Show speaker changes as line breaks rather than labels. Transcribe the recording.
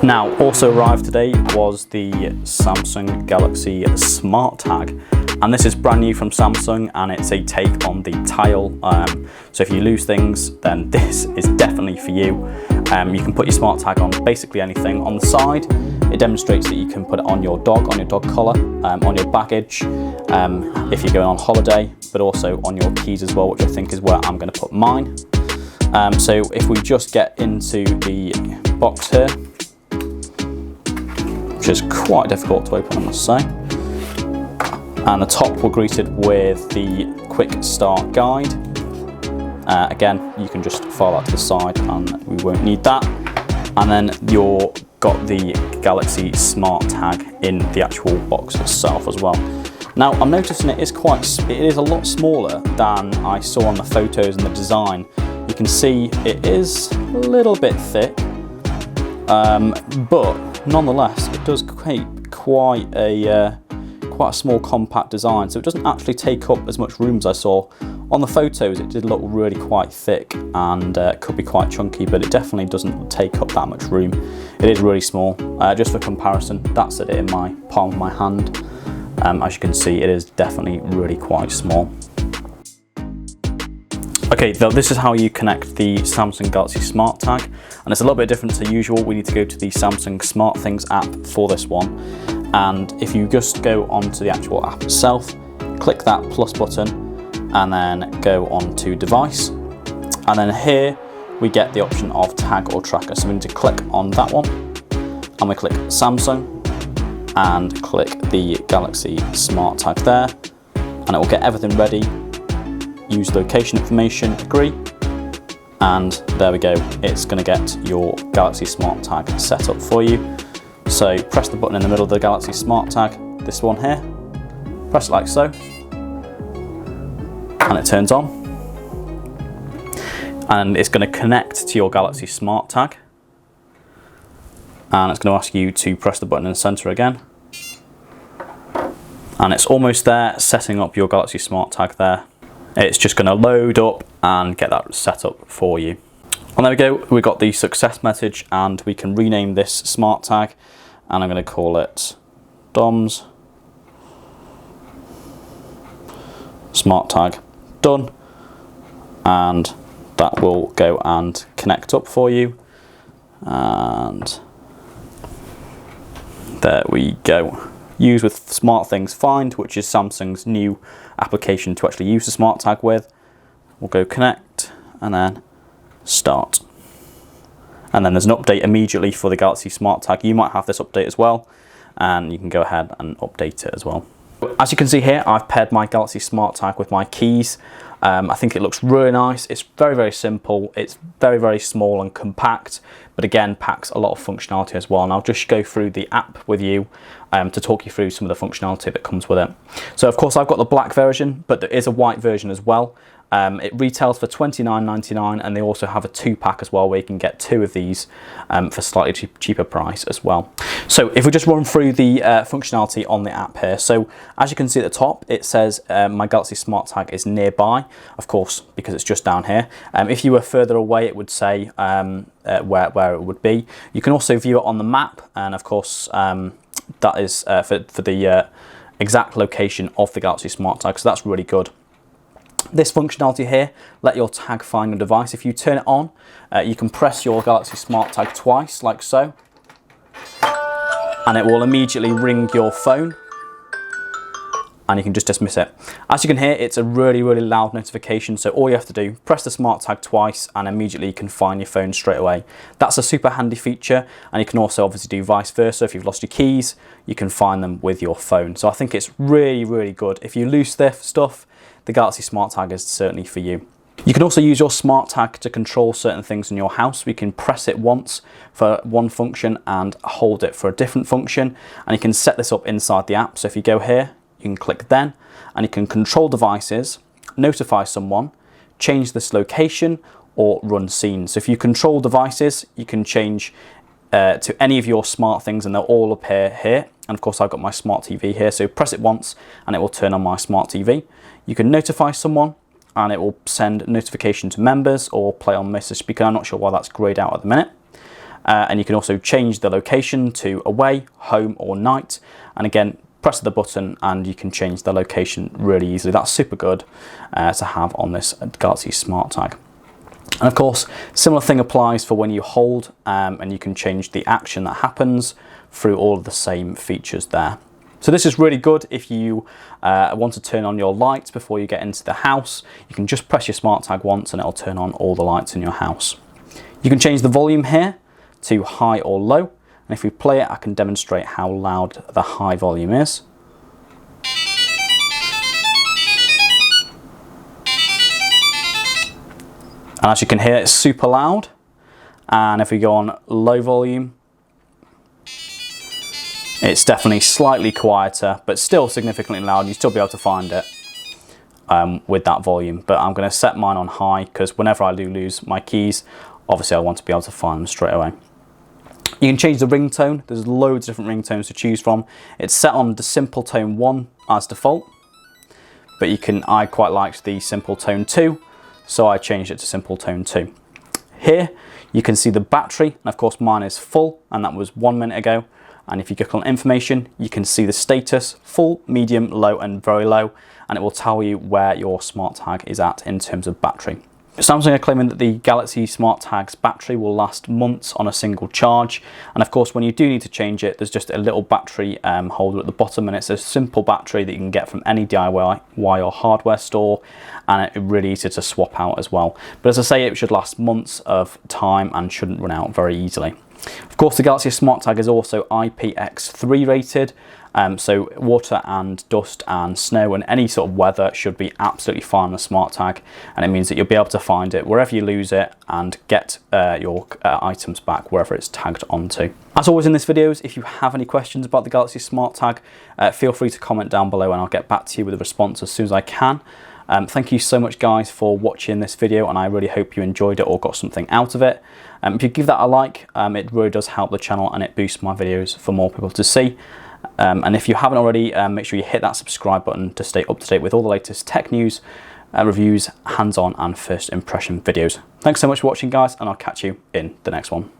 Now, also arrived today was the Samsung Galaxy SmartTag, and this is brand new from Samsung, and it's a take on the tile. So if you lose things, then this is definitely for you. You can put your SmartTag on basically anything. On the side, it demonstrates that you can put it on your dog collar, on your baggage, if you're going on holiday, but also on your keys as well, which I think is where I'm going to put mine. So if we just get into the box here, which is quite difficult to open, I must say. And the top, we're greeted with the quick start guide. Again, you can just file that to the side and we won't need that. And then you've got the Galaxy SmartTag in the actual box itself as well. Now, I'm noticing it is a lot smaller than I saw on the photos and the design. You can see it is a little bit thick, but nonetheless, it does create quite a small compact design, so it doesn't actually take up as much room as I saw. On the photos, it did look really quite thick and could be quite chunky, but it definitely doesn't take up that much room. It is really small. Just for comparison, that's it in my palm of my hand. As you can see, it is definitely really quite small. Okay, so this is how you connect the Samsung Galaxy SmartTag, and it's a little bit different to usual. We need to go to the Samsung SmartThings app for this one, and if you just go onto the actual app itself, click that plus button, and then go on to device, and then here we get the option of tag or tracker. So we need to click on that one, and we click Samsung, and click the Galaxy SmartTag there, and it will get everything ready. Use location information, agree, and there we go. It's going to get your Galaxy SmartTag set up for you. So press the button in the middle of the Galaxy SmartTag, this one here, press it like so, and it turns on. And it's going to connect to your Galaxy SmartTag, and it's going to ask you to press the button in the center again. And it's almost there, setting up your Galaxy SmartTag there. It's just going to load up and get that set up for you. And there we go, we got the success message, and we can rename this SmartTag, and I'm going to call it Dom's SmartTag. Done. And that will go and connect up for you. And there we go. Use with SmartThings Find, which is Samsung's new application to actually use the SmartTag with. We'll go connect and then start. And then there's an update immediately for the Galaxy SmartTag. You might have this update as well, and you can go ahead and update it as well. As you can see here, I've paired my Galaxy SmartTag with my keys. I think it looks really nice. It's very, very simple. It's very, very small and compact, but again, packs a lot of functionality as well. And I'll just go through the app with you to talk you through some of the functionality that comes with it. So of course, I've got the black version, but there is a white version as well. It retails for $29.99, and they also have a 2-pack as well, where you can get 2 of these for slightly cheaper price as well. So if we just run through the functionality on the app here. So as you can see at the top, it says my Galaxy SmartTag is nearby, of course, because it's just down here. If you were further away, it would say where it would be. You can also view it on the map, and of course, that is for the exact location of the Galaxy SmartTag, so that's really good. This functionality here, let your tag find your device. If you turn it on, you can press your Galaxy SmartTag twice, like so, and it will immediately ring your phone, and you can just dismiss it. As you can hear, it's a really, really loud notification, so all you have to do, press the SmartTag twice, and immediately you can find your phone straight away. That's a super handy feature, and you can also obviously do vice versa. If you've lost your keys, you can find them with your phone. So I think it's really, really good. If you lose stuff, the Galaxy SmartTag is certainly for you. You can also use your SmartTag to control certain things in your house. We can press it once for one function and hold it for a different function, and you can set this up inside the app. So if you go here, you can click then, and you can control devices, notify someone, change this location, or run scenes. So if you control devices, you can change to any of your smart things, and they'll all appear here. And of course, I've got my smart TV here, so press it once and it will turn on my smart TV. You can notify someone, and it will send notification to members or play on Mr. Speaker. I'm not sure why that's grayed out at the minute. and you can also change the location to away, home or night, and again press the button and you can change the location really easily. That's super good to have on this Galaxy SmartTag. And of course, similar thing applies for when you hold, and you can change the action that happens through all of the same features there. So this is really good if you want to turn on your lights before you get into the house. You can just press your SmartTag once and it'll turn on all the lights in your house. You can change the volume here to high or low. And if we play it, I can demonstrate how loud the high volume is. And as you can hear, it's super loud. And if we go on low volume, it's definitely slightly quieter, but still significantly loud. You'll still be able to find it with that volume. But I'm going to set mine on high because whenever I do lose my keys, obviously I want to be able to find them straight away. You can change the ringtone. There's loads of different ringtones to choose from. It's set on the simple tone 1 as default, but I quite liked the simple tone 2, so I changed it to simple tone 2. Here you can see the battery, and of course mine is full, and that was 1 minute ago. And if you click on information, you can see the status, full, medium, low and very low, and it will tell you where your SmartTag is at in terms of battery. Samsung are claiming that the Galaxy SmartTag's battery will last months on a single charge, and of course when you do need to change it, there's just a little battery holder at the bottom, and it's a simple battery that you can get from any DIY or hardware store, and it's really easy to swap out as well. But as I say, it should last months of time and shouldn't run out very easily. Of course, the Galaxy SmartTag is also IPX3 rated, so water and dust and snow and any sort of weather should be absolutely fine on the SmartTag, and it means that you'll be able to find it wherever you lose it and get your items back wherever it's tagged onto. As always in this videos, if you have any questions about the Galaxy SmartTag, feel free to comment down below and I'll get back to you with a response as soon as I can. Thank you so much guys for watching this video, and I really hope you enjoyed it or got something out of it. If you give that a like, it really does help the channel and it boosts my videos for more people to see. And if you haven't already, make sure you hit that subscribe button to stay up to date with all the latest tech news, reviews, hands-on and first impression videos. Thanks so much for watching guys, and I'll catch you in the next one.